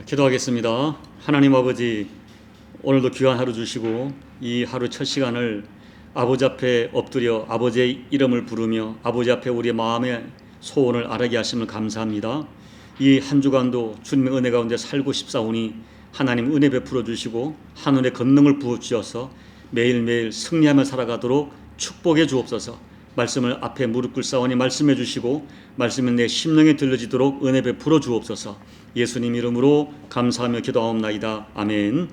기도하겠습니다. 하나님 아버지, 오늘도 귀한 하루 주시고 이 하루 첫 시간을 아버지 앞에 엎드려 아버지의 이름을 부르며 아버지 앞에 우리의 마음의 소원을 아뢰게 하심을 감사합니다. 이 한 주간도 주님의 은혜 가운데 살고 싶사오니 하나님 은혜 베풀어 주시고 하늘의 권능을 부어 주셔서 매일매일 승리하며 살아가도록 축복해 주옵소서. 말씀을 앞에 무릎 꿇사오니 말씀해 주시고 말씀은 내 심령에 들려지도록 은혜 베풀어 주옵소서. 예수님 이름으로 감사하며 기도하옵나이다. 아멘.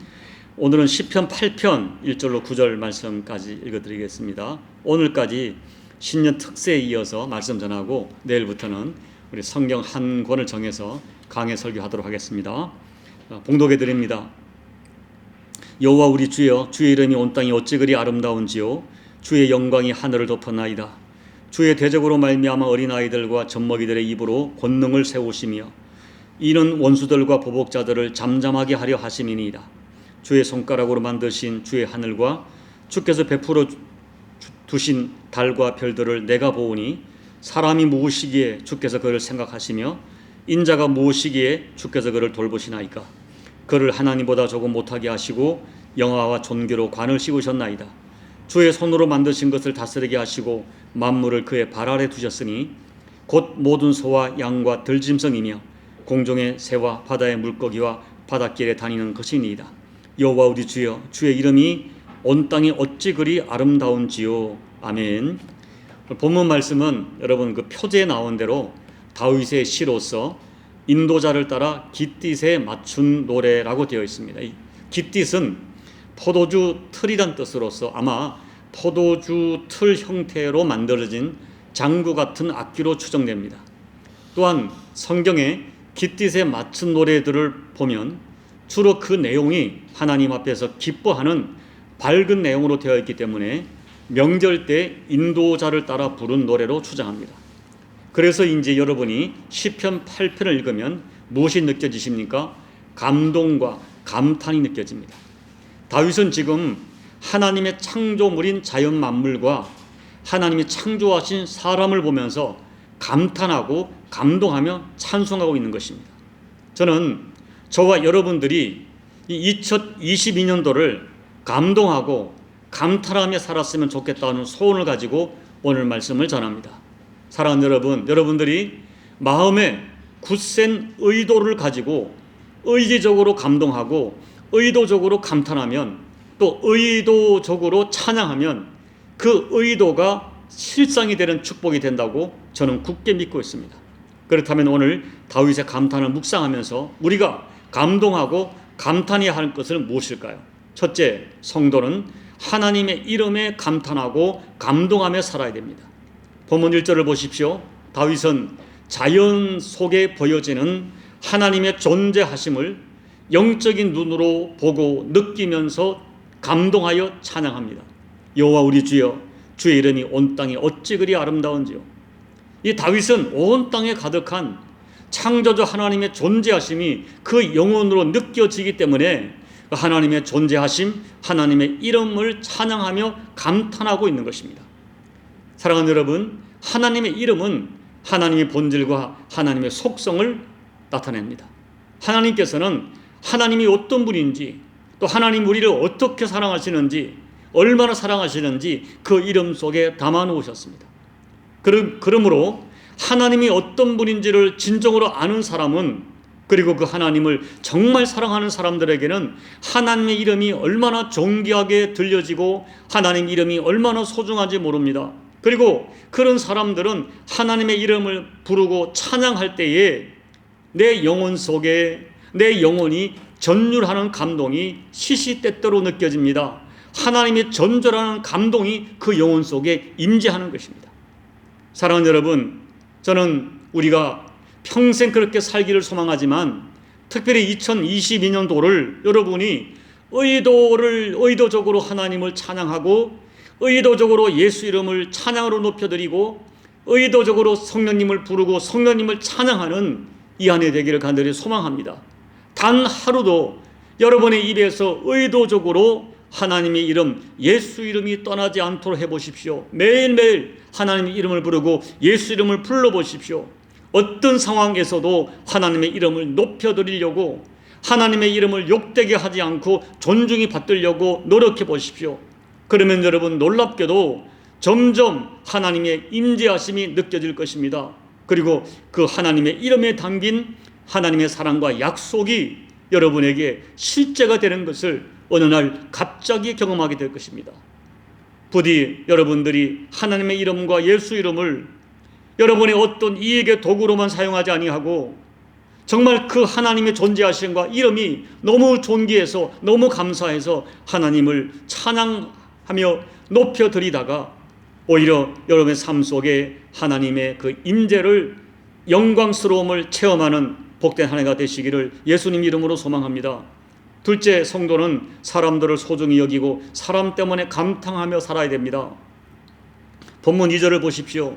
오늘은 시편 8편 1절로 9절 말씀까지 읽어드리겠습니다. 오늘까지 신년 특세에 이어서 말씀 전하고 내일부터는 우리 성경 한 권을 정해서 강해 설교하도록 하겠습니다. 봉독해 드립니다. 여호와 우리 주여, 주의 이름이 온 땅이 어찌 그리 아름다운지요. 주의 영광이 하늘을 덮었나이다. 주의 대적으로 말미암아 어린아이들과 젖먹이들의 입으로 권능을 세우시며 이는 원수들과 보복자들을 잠잠하게 하려 하심이니이다. 주의 손가락으로 만드신 주의 하늘과 주께서 베풀어 두신 달과 별들을 내가 보오니 사람이 무엇이기에 주께서 그를 생각하시며 인자가 무엇이기에 주께서 그를 돌보시나이까. 그를 하나님보다 조금 못하게 하시고 영화와 존귀로 관을 씌우셨나이다. 주의 손으로 만드신 것을 다스리게 하시고 만물을 그의 발 아래 두셨으니 곧 모든 소와 양과 들짐승이며 공중의 새와 바다의 물고기와 바닷길에 다니는 것이니이다. 여호와 우리 주여, 주의 이름이 온 땅이 어찌 그리 아름다운지요. 아멘. 본문 말씀은 여러분 그 표제에 나온 대로 다윗의 시로서 인도자를 따라 깃딧에 맞춘 노래라고 되어 있습니다. 이 깃딧은 포도주 틀이란 뜻으로서 아마 포도주 틀 형태로 만들어진 장구 같은 악기로 추정됩니다. 또한 성경에 깃딧에 맞춘 노래들을 보면 주로 그 내용이 하나님 앞에서 기뻐하는 밝은 내용으로 되어 있기 때문에 명절 때 인도자를 따라 부른 노래로 추정합니다. 그래서 이제 여러분이 시편 8편을 읽으면 무엇이 느껴지십니까? 감동과 감탄이 느껴집니다. 다윗은 지금 하나님의 창조물인 자연 만물과 하나님이 창조하신 사람을 보면서 감탄하고 감동하며 찬송하고 있는 것입니다. 저는 저와 여러분들이 이 2022년도를 감동하고 감탄하며 살았으면 좋겠다는 소원을 가지고 오늘 말씀을 전합니다. 사랑하는 여러분, 여러분들이 마음에 굳센 의도를 가지고 의지적으로 감동하고 의도적으로 감탄하면 또 의도적으로 찬양하면 그 의도가 실상이 되는 축복이 된다고 저는 굳게 믿고 있습니다. 그렇다면 오늘 다윗의 감탄을 묵상하면서 우리가 감동하고 감탄해야 할 것은 무엇일까요? 첫째, 성도는 하나님의 이름에 감탄하고 감동하며 살아야 됩니다. 본문 1절을 보십시오. 다윗은 자연 속에 보여지는 하나님의 존재하심을 영적인 눈으로 보고 느끼면서 감동하여 찬양합니다. 여호와 우리 주여, 주의 이름이 온 땅에 어찌 그리 아름다운지요. 이 다윗은 온 땅에 가득한 창조주 하나님의 존재하심이 그 영혼으로 느껴지기 때문에 하나님의 존재하심, 하나님의 이름을 찬양하며 감탄하고 있는 것입니다. 사랑하는 여러분, 하나님의 이름은 하나님의 본질과 하나님의 속성을 나타냅니다. 하나님께서는 하나님이 어떤 분인지, 또 하나님 우리를 어떻게 사랑하시는지, 얼마나 사랑하시는지 그 이름 속에 담아 놓으셨습니다. 그러므로 하나님이 어떤 분인지를 진정으로 아는 사람은, 그리고 그 하나님을 정말 사랑하는 사람들에게는 하나님의 이름이 얼마나 존귀하게 들려지고 하나님 이름이 얼마나 소중한지 모릅니다. 그리고 그런 사람들은 하나님의 이름을 부르고 찬양할 때에 내 영혼 속에 내 영혼이 전율하는 감동이 시시때때로 느껴집니다. 하나님의 전절하는 감동이 그 영혼 속에 임재하는 것입니다. 사랑하는 여러분, 저는 우리가 평생 그렇게 살기를 소망하지만 특별히 2022년도를 여러분이 의도적으로 하나님을 찬양하고 의도적으로 예수 이름을 찬양으로 높여드리고 의도적으로 성령님을 부르고 성령님을 찬양하는 이 한 해 되기를 간절히 소망합니다. 단 하루도 여러분의 입에서 의도적으로 하나님의 이름, 예수 이름이 떠나지 않도록 해보십시오. 매일매일 하나님의 이름을 부르고 예수 이름을 불러보십시오. 어떤 상황에서도 하나님의 이름을 높여드리려고 하나님의 이름을 욕되게 하지 않고 존중이 받으려고 노력해 보십시오. 그러면 여러분 놀랍게도 점점 하나님의 임재하심이 느껴질 것입니다. 그리고 그 하나님의 이름에 담긴 하나님의 사랑과 약속이 여러분에게 실제가 되는 것을 어느 날 갑자기 경험하게 될 것입니다. 부디 여러분들이 하나님의 이름과 예수 이름을 여러분의 어떤 이익의 도구로만 사용하지 아니하고 정말 그 하나님의 존재하심과 이름이 너무 존귀해서 너무 감사해서 하나님을 찬양하며 높여드리다가 오히려 여러분의 삶 속에 하나님의 그 임재를 영광스러움을 체험하는 복된 한 해가 되시기를 예수님 이름으로 소망합니다. 둘째, 성도는 사람들을 소중히 여기고 사람 때문에 감탄하며 살아야 됩니다. 본문 2절을 보십시오.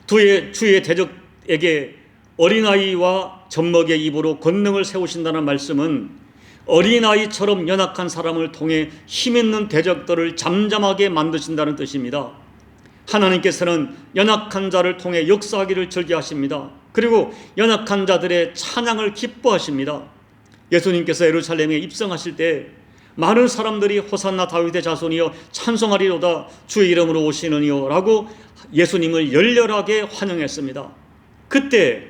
주의 대적에게 어린아이와 젖먹이의 입으로 권능을 세우신다는 말씀은 어린아이처럼 연약한 사람을 통해 힘있는 대적들을 잠잠하게 만드신다는 뜻입니다. 하나님께서는 연약한 자를 통해 역사하기를 즐겨하십니다. 그리고 연약한 자들의 찬양을 기뻐하십니다. 예수님께서 예루살렘에 입성하실 때 많은 사람들이 호산나 다윗의 자손이여 찬송하리로다 주의 이름으로 오시느니요 라고 예수님을 열렬하게 환영했습니다. 그때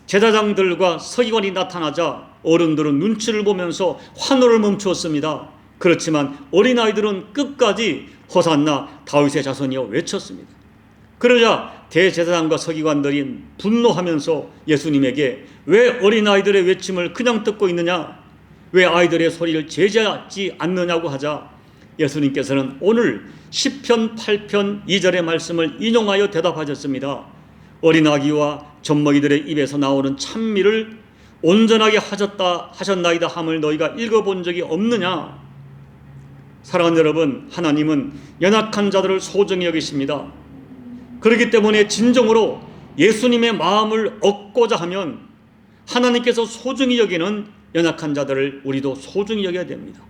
제사장들과 서기관이 나타나자 어른들은 눈치를 보면서 환호를 멈추었습니다. 그렇지만 어린아이들은 끝까지 호산나 다윗의 자손이여 외쳤습니다. 그러자 대제사장과 서기관들이 분노하면서 예수님에게 왜 어린아이들의 외침을 그냥 듣고 있느냐, 왜 아이들의 소리를 제지하지 않느냐고 하자 예수님께서는 오늘 시편 8편 2절의 말씀을 인용하여 대답하셨습니다. 어린아기와 젖먹이들의 입에서 나오는 찬미를 온전하게 하셨나이다 함을 너희가 읽어본 적이 없느냐. 사랑하는 여러분, 하나님은 연약한 자들을 소중히 여기십니다. 그렇기 때문에 진정으로 예수님의 마음을 얻고자 하면 하나님께서 소중히 여기는 연약한 자들을 우리도 소중히 여겨야 됩니다.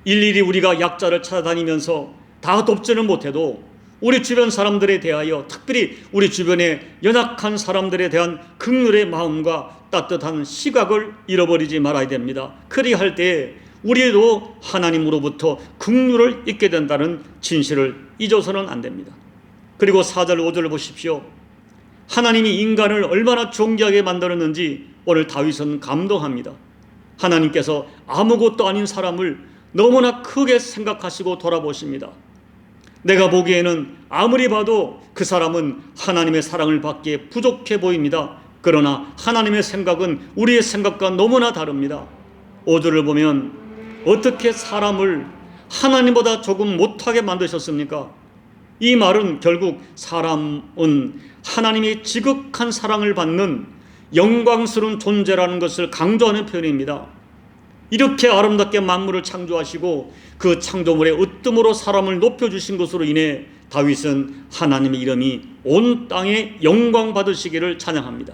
일일이 우리가 약자를 찾아다니면서 다 돕지는 못해도 우리 주변 사람들에 대하여, 특별히 우리 주변의 연약한 사람들에 대한 긍휼의 마음과 따뜻한 시각을 잃어버리지 말아야 됩니다. 그리할 때 우리도 하나님으로부터 긍휼을 잊게 된다는 진실을 잊어서는 안 됩니다. 그리고 4절 5절을 보십시오. 하나님이 인간을 얼마나 존귀하게 만들었는지 오늘 다윗은 감동합니다. 하나님께서 아무것도 아닌 사람을 너무나 크게 생각하시고 돌아보십니다. 내가 보기에는 아무리 봐도 그 사람은 하나님의 사랑을 받기에 부족해 보입니다. 그러나 하나님의 생각은 우리의 생각과 너무나 다릅니다. 5절을 보면 어떻게 사람을 하나님보다 조금 못하게 만드셨습니까? 이 말은 결국 사람은 하나님이 지극한 사랑을 받는 영광스러운 존재라는 것을 강조하는 표현입니다. 이렇게 아름답게 만물을 창조하시고 그 창조물의 으뜸으로 사람을 높여주신 것으로 인해 다윗은 하나님의 이름이 온 땅에 영광 받으시기를 찬양합니다.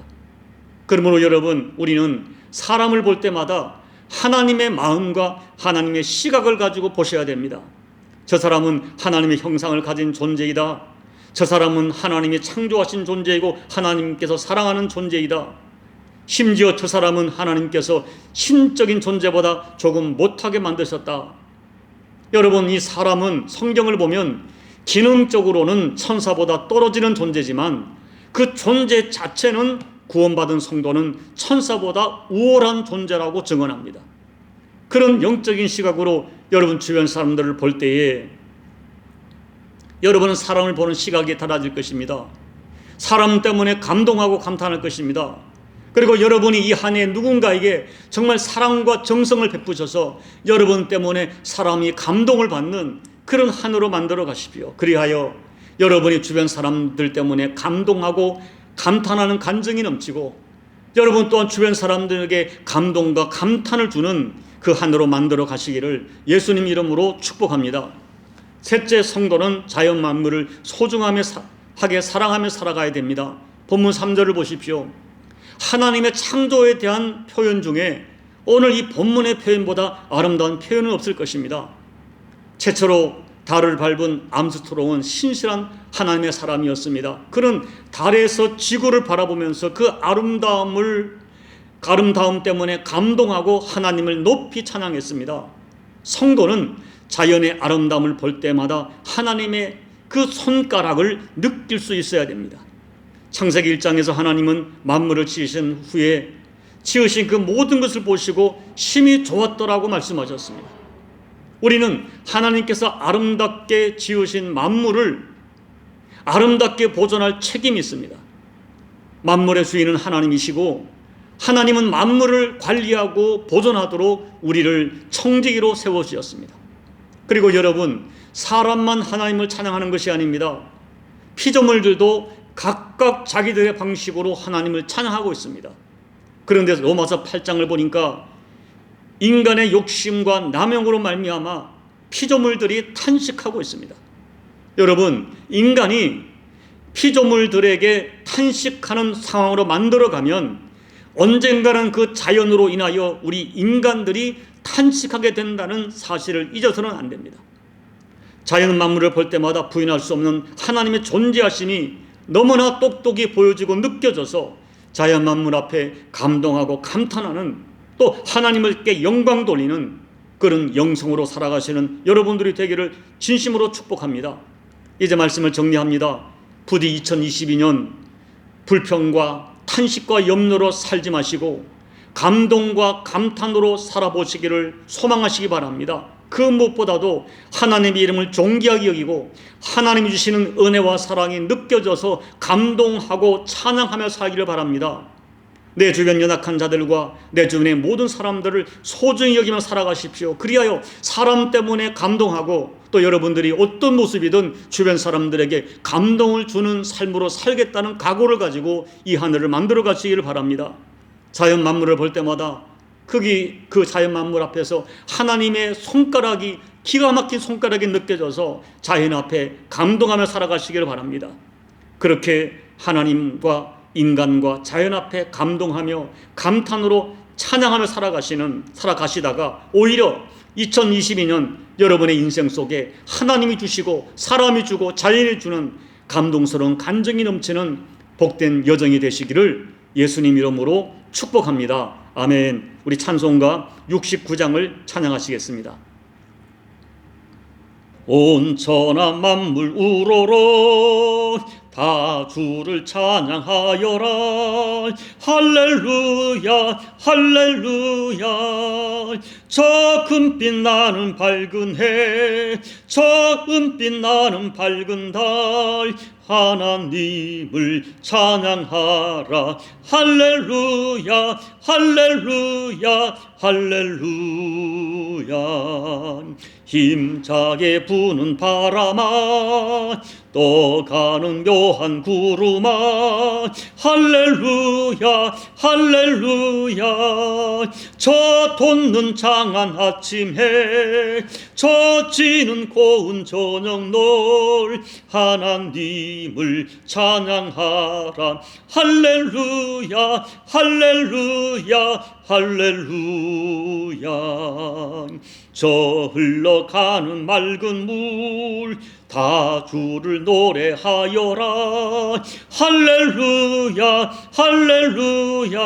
그러므로 여러분, 우리는 사람을 볼 때마다 하나님의 마음과 하나님의 시각을 가지고 보셔야 됩니다. 저 사람은 하나님의 형상을 가진 존재이다. 저 사람은 하나님이 창조하신 존재이고 하나님께서 사랑하는 존재이다. 심지어 저 사람은 하나님께서 신적인 존재보다 조금 못하게 만드셨다. 여러분, 이 사람은 성경을 보면 기능적으로는 천사보다 떨어지는 존재지만 그 존재 자체는 구원받은 성도는 천사보다 우월한 존재라고 증언합니다. 그런 영적인 시각으로 여러분 주변 사람들을 볼 때에 여러분은 사람을 보는 시각이 달라질 것입니다. 사람 때문에 감동하고 감탄할 것입니다. 그리고 여러분이 이 한 해 누군가에게 정말 사랑과 정성을 베푸셔서 여러분 때문에 사람이 감동을 받는 그런 한 해로 만들어 가십시오. 그리하여 여러분이 주변 사람들 때문에 감동하고 감탄하는 간증이 넘치고 여러분 또한 주변 사람들에게 감동과 감탄을 주는 그 한 해로 만들어 가시기를 예수님 이름으로 축복합니다. 셋째, 성도는 자연 만물을 소중하게 사랑하며 살아가야 됩니다. 본문 3절을 보십시오. 하나님의 창조에 대한 표현 중에 오늘 이 본문의 표현보다 아름다운 표현은 없을 것입니다. 최초로 달을 밟은 암스트롱은 신실한 하나님의 사람이었습니다. 그는 달에서 지구를 바라보면서 그 아름다움을 아름다움 때문에 감동하고 하나님을 높이 찬양했습니다. 성도는 자연의 아름다움을 볼 때마다 하나님의 그 손가락을 느낄 수 있어야 됩니다. 창세기 1장에서 하나님은 만물을 지으신 후에 지으신 그 모든 것을 보시고 심히 좋았더라고 말씀하셨습니다. 우리는 하나님께서 아름답게 지으신 만물을 아름답게 보존할 책임이 있습니다. 만물의 주인은 하나님이시고 하나님은 만물을 관리하고 보존하도록 우리를 청지기로 세워주셨습니다. 그리고 여러분, 사람만 하나님을 찬양하는 것이 아닙니다. 피조물들도 각각 자기들의 방식으로 하나님을 찬양하고 있습니다. 그런데 로마서 8장을 보니까 인간의 욕심과 남용으로 말미암아 피조물들이 탄식하고 있습니다. 여러분, 인간이 피조물들에게 탄식하는 상황으로 만들어가면 언젠가는 그 자연으로 인하여 우리 인간들이 탄식하게 된다는 사실을 잊어서는 안 됩니다. 자연 만물을 볼 때마다 부인할 수 없는 하나님의 존재하심이 너무나 똑똑히 보여지고 느껴져서 자연 만물 앞에 감동하고 감탄하는, 또 하나님께 영광 돌리는 그런 영성으로 살아가시는 여러분들이 되기를 진심으로 축복합니다. 이제 말씀을 정리합니다. 부디 2022년 불평과 탄식과 염려로 살지 마시고 감동과 감탄으로 살아보시기를 소망하시기 바랍니다. 그 무엇보다도 하나님의 이름을 존귀하게 여기고 하나님이 주시는 은혜와 사랑이 느껴져서 감동하고 찬양하며 살기를 바랍니다. 내 주변 연약한 자들과 내 주변의 모든 사람들을 소중히 여기며 살아가십시오. 그리하여 사람 때문에 감동하고 또 여러분들이 어떤 모습이든 주변 사람들에게 감동을 주는 삶으로 살겠다는 각오를 가지고 이 하늘을 만들어 가시기를 바랍니다. 자연 만물을 볼 때마다 그 자연 만물 앞에서 하나님의 손가락이, 기가 막힌 손가락이 느껴져서 자연 앞에 감동하며 살아가시기를 바랍니다. 그렇게 하나님과 인간과 자연 앞에 감동하며 감탄으로 찬양하며 살아가시다가 오히려 2022년 여러분의 인생 속에 하나님이 주시고 사람이 주고 자연이 주는 감동스러운 간증이 넘치는 복된 여정이 되시기를 예수님 이름으로 축복합니다. 아멘. 우리 찬송가 69장을 찬양하시겠습니다. 온천한 만물 우러러 다 주를 찬양하여라. 할렐루야 할렐루야. 저 금빛 나는 밝은 해, 저 은빛 나는 밝은 달, 하나님을 찬양하라. 할렐루야 할렐루야 할렐루야. 힘차게 부는 바람아, 떠가는 묘한 구름아, 할렐루야 할렐루야. 저 돋는 장한 아침해, 저 지는 고운 저녁놀, 하나님을 찬양하라. 할렐루야 할렐루야 할렐루야. 저 흘러가는 맑은 물 다 주를 노래하여라. 할렐루야 할렐루야.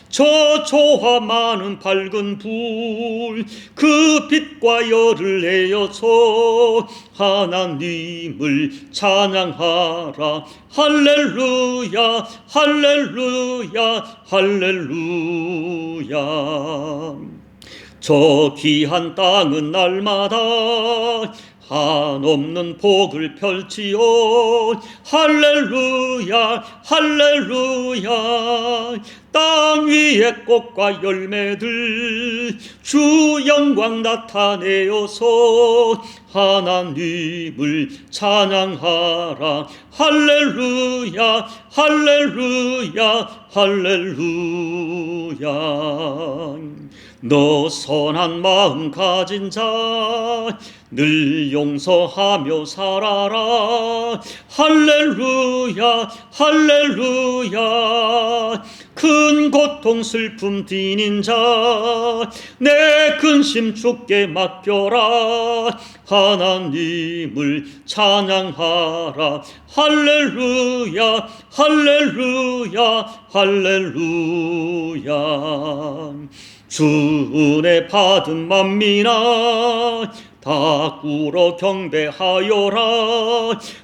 저 조화 많은 밝은 불 그 빛과 열을 내어서 하나님을 찬양하라. 할렐루야 할렐루야 할렐루야. 저 귀한 땅은 날마다 한없는 복을 펼치오. 할렐루야 할렐루야. 땅 위에 꽃과 열매들 주 영광 나타내어서 하나님을 찬양하라. 할렐루야 할렐루야 할렐루야. 너 선한 마음 가진 자 늘 용서하며 살아라. 할렐루야 할렐루야. 큰 고통 슬픔 디닌 자 내 근심 주께 맡겨라. 하나님을 찬양하라. 할렐루야 할렐루야 할렐루야. 주 은혜 받은 만민아 다 꿇어 경배하여라.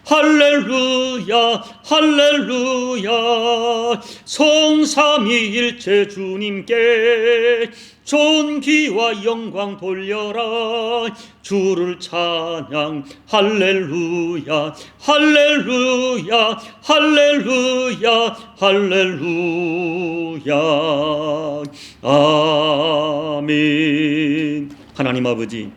할렐루야 할렐루야. 성삼위일체 주님께 존귀와 영광 돌려라. 주를 찬양 할렐루야 할렐루야 할렐루야 할렐루야. 아멘. 하나님 아버지,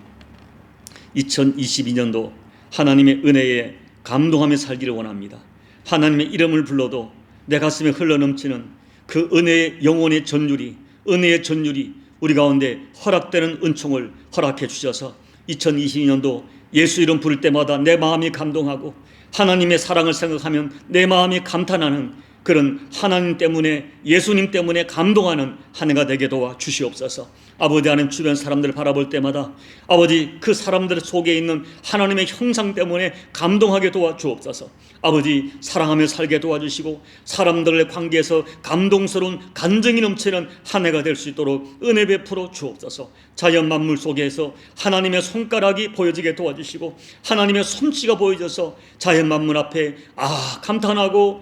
2022년도 하나님의 은혜에 감동하며 살기를 원합니다. 하나님의 이름을 불러도 내 가슴에 흘러넘치는 그 은혜의 영혼의 전율이, 은혜의 전율이 우리 가운데 허락되는 은총을 허락해 주셔서 2022년도 예수 이름 부를 때마다 내 마음이 감동하고 하나님의 사랑을 생각하면 내 마음이 감탄하는 그런 하나님 때문에, 예수님 때문에 감동하는 한 해가 되게 도와 주시옵소서. 아버지, 하나님 주변 사람들을 바라볼 때마다 아버지 그 사람들 속에 있는 하나님의 형상 때문에 감동하게 도와 주옵소서. 아버지, 사랑하며 살게 도와주시고 사람들의 관계에서 감동스러운 간증이 넘치는 한 해가 될 수 있도록 은혜 베풀어 주옵소서. 자연 만물 속에서 하나님의 손가락이 보여지게 도와주시고 하나님의 솜씨가 보여져서 자연 만물 앞에 감탄하고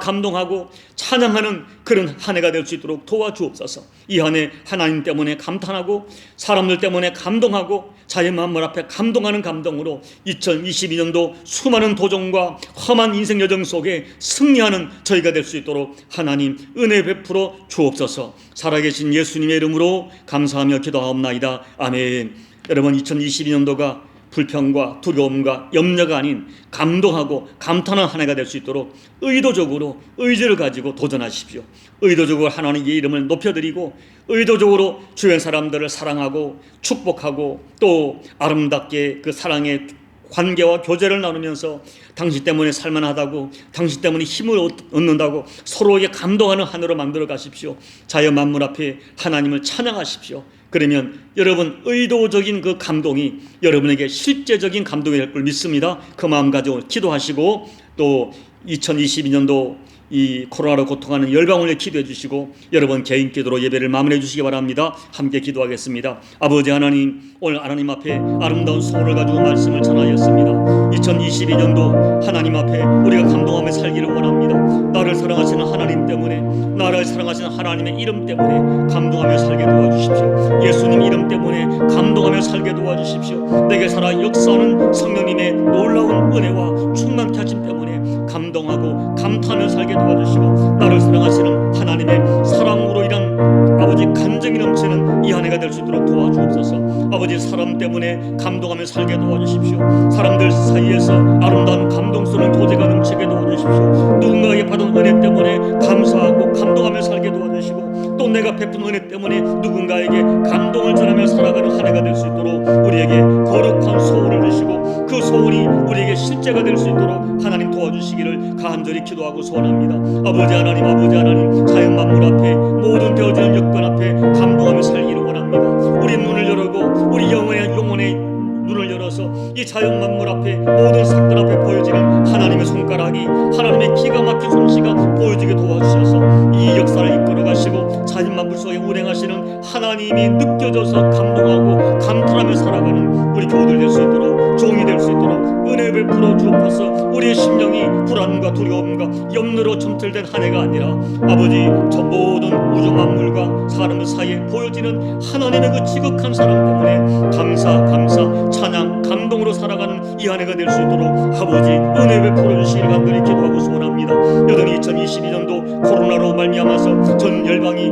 감동하고 찬양하는 그런 한 해가 될 수 있도록 도와주옵소서. 이 한 해 하나님 때문에 감탄하고 사람들 때문에 감동하고 자연 만물 앞에 감동하는 감동으로 2022년도 수많은 도전과 험한 인생 여정 속에 승리하는 저희가 될 수 있도록 하나님 은혜 베풀어 주옵소서. 살아계신 예수님의 이름으로 감사하며 기도하옵나이다. 아멘. 여러분, 2022년도가 불평과 두려움과 염려가 아닌 감동하고 감탄한 한 해가 될 수 있도록 의도적으로 의지를 가지고 도전하십시오. 의도적으로 하나님의 이름을 높여드리고 의도적으로 주변 사람들을 사랑하고 축복하고 또 아름답게 그 사랑의 관계와 교제를 나누면서 당신 때문에 살만하다고, 당신 때문에 힘을 얻는다고 서로에게 감동하는 한 해로 만들어 가십시오. 자연 만물 앞에 하나님을 찬양하십시오. 그러면 여러분 의도적인 그 감동이 여러분에게 실제적인 감동이 될 걸 믿습니다. 그 마음 가지고 기도하시고 또 2022년도 이 코로나로 고통하는 열방을 기도해 주시고 여러분 개인 기도로 예배를 마무리해 주시기 바랍니다. 함께 기도하겠습니다. 아버지 하나님, 오늘 하나님 앞에 아름다운 소원을 가지고 말씀을 전하였습니다. 2022년도 하나님 앞에 우리가 감동하며 살기를 원합니다. 나를 사랑하시는 하나님 때문에, 나를 사랑하시는 하나님의 이름 때문에 감동하며 살게 도와주십시오. 예수님 이름 때문에 감동하며 살게 도와주십시오. 내게 살아 역사하는 성령님의 놀라운 은혜와 충만케 하심 때문에 감동하고 감탄하며 살게 도와주시고 나를 사랑하시는 하나님의 사랑으로 인한 아버지 간증이 넘치는 이 한 해가 될 수 있도록 도와주옵소서. 아버지, 사람 때문에 감동하며 살게 도와주십시오. 사람들 사이에서 아름다운 감동스러운 교제가 넘치게 도와주십시오. 누군가에게 받은 은혜 때문에 감사하고 감동하며 살게 도와주시고 또 내가 베푼 은혜 때문에 누군가에게 감동을 전하며 살아가는 한 해가 될 수 있도록 우리에게 거룩한 소원을 주시고 그 소원이 우리에게 실제가 될 수 있도록 하나님 도와주시기를 간절히 기도하고 소원합니다. 아버지 하나님, 자연 만물 앞에 모든 되어지는 여건 앞에 감동하며 살기를 원합니다. 우리 눈을 열고 우리 영혼의 눈을 열어서 이 자연 만물 앞에 모든 사건 앞에 보여지는 하나님의 손가락이, 하나님의 기가 막힌 솜씨가 보여지게 도와주셔서 이 역사를 이끌어 가시고 자연 만물 속에 운행하시는 하나님이 느껴져서 감동하고 감탄하며 살아가는 우리 교우들 될 수 있도록, 종이 될 수 있도록 은혜 베풀어 주옵소서. 우리의 심령이 불안과 두려움과 염려로 점틀된 한 해가 아니라 아버지, 저 모든 우주 만물과 사람 사이에 보여지는 하나님의 그 지극한 사랑 때문에 감사, 찬양, 감동으로 살아가는 이 한 해가 될 수 있도록 아버지 은혜 베풀어 주시기를 간절히 기도하고 소원합니다. 여전히 2022년도 코로나로 말미암아서 전 열방이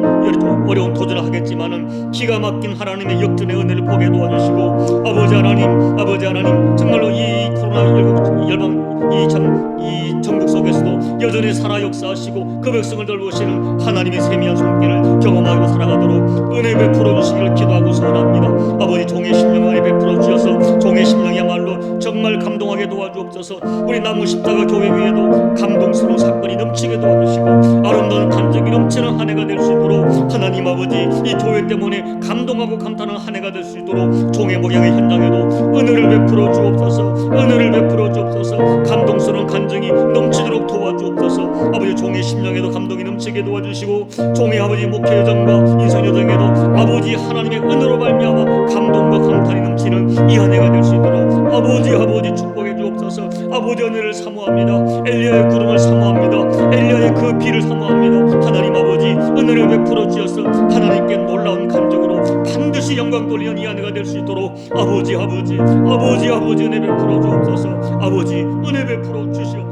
어려운 도전을 하겠지만은 기가 막힌 하나님의 역전의 은혜를 보게 도와주시고 아버지 하나님 정말로 이 코로나19 열방 이 전국 속에서도 여전히 살아 역사하시고 그 백성을 돌보시는 하나님의 세미한 손길을 경험하고 살아가도록 은혜 베풀어 주시기를 기도하고 소원합니다. 아버지, 종의 심령 은혜 베풀어 주셔서 종의 심령이야말로 정말 정말 감동하게 도와주옵소서. 우리 나무 십자가 교회 위에도 감동스러운 사건이 넘치게 도와주시고 아름다운 간증이 넘치는 한 해가 될 수 있도록 하나님 아버지, 이 교회 때문에 감동하고 감탄하는 한 해가 될 수 있도록 종의 목양의 현장에도 은혜를 베풀어 주옵소서. 은혜를 베풀어 주옵소서. 감동스러운 간증이 넘치도록 도와주옵소서. 아버지, 종의 심령에도 감동이 넘치게 도와주시고 종의 아버지 목회 여정과 인생 여정에도 아버지 하나님의 은혜로 말미암아 감동과 감탄이 넘치는 이 한 해가 될 수 있도록 아버지 축복해 주옵소서. 아버지, 은혜를 사모합니다. 엘리야의 구름을 사모합니다. 엘리야의 그 비를 사모합니다. 하나님 아버지, 은혜를 베풀어 주셔서 하나님께 놀라운 간증으로 반드시 영광 돌리는 이 한 해가 될 수 있도록 아버지 은혜 베풀어 주옵소서. 아버지, 은혜 베풀어 주시옵소서.